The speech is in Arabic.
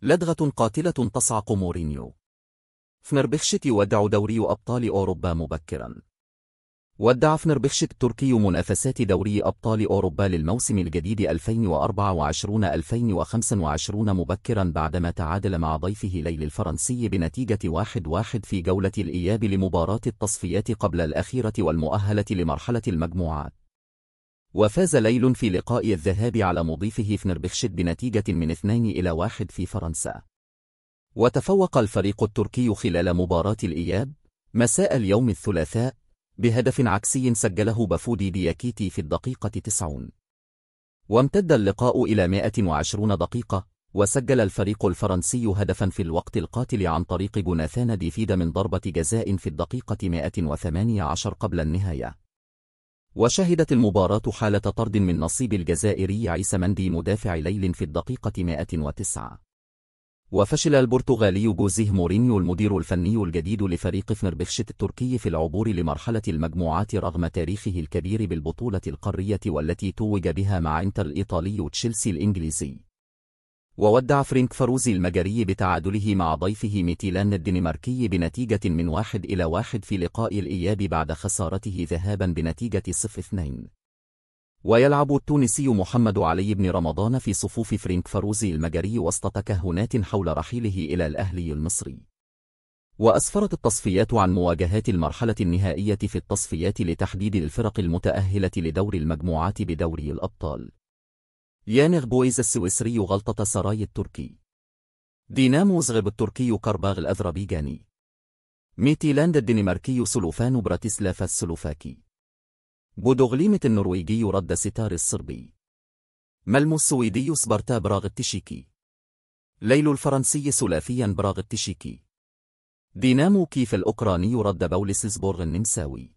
لدغة قاتلة تصعق مورينيو. فنربخشت يودع دوري أبطال أوروبا مبكرا. ودع فنربخشت التركي منافسات دوري أبطال أوروبا للموسم الجديد 2024-2025 مبكرا بعدما تعادل مع ضيفه ليل الفرنسي بنتيجة 1-1 في جولة الإياب لمباراة التصفيات قبل الأخيرة والمؤهلة لمرحلة المجموعات. وفاز ليل في لقاء الذهاب على مضيفه فنربخشت بنتيجة من 2-1 في فرنسا. وتفوق الفريق التركي خلال مباراة الإياب مساء اليوم الثلاثاء بهدف عكسي سجله بافودي دياكيتي في الدقيقة 90. وامتد اللقاء إلى 120 دقيقة، وسجل الفريق الفرنسي هدفا في الوقت القاتل عن طريق جوناثان ديفيد من ضربة جزاء في الدقيقة 118 قبل النهاية. وشهدت المباراة حالة طرد من نصيب الجزائري عيسى مندي مدافع ليل في الدقيقة 109. وفشل البرتغالي جوزيه مورينيو المدير الفني الجديد لفريق فنربخشت التركي في العبور لمرحلة المجموعات رغم تاريخه الكبير بالبطولة القارية والتي توج بها مع انتر الإيطالي وتشيلسي الإنجليزي. وودع فرينك فاروزي المجري بتعادله مع ضيفه ميتيلان الدنماركي بنتيجة من 1-1 في لقاء الإياب بعد خسارته ذهابا بنتيجة 0-2. ويلعب التونسي محمد علي بن رمضان في صفوف فرينك فاروزي المجري وسط تكهنات حول رحيله إلى الأهلي المصري. وأسفرت التصفيات عن مواجهات المرحلة النهائية في التصفيات لتحديد الفرق المتأهلة لدور المجموعات بدوري الأبطال. يانغ بويز السويسري غلطة سراي التركي. دينامو زغرب التركي كرباغ الأذربيجاني. ميتيلاند الدنماركي سلوفان براتيسلاف السلوفاكي. بودوغليمت النرويجي رد ستار الصربي. ملمو السويدي سبارتا براغ التشيكي. ليل الفرنسي سلافيا براغ التشيكي. دينامو كيف الأوكراني رد بوليسلزبورغ النمساوي.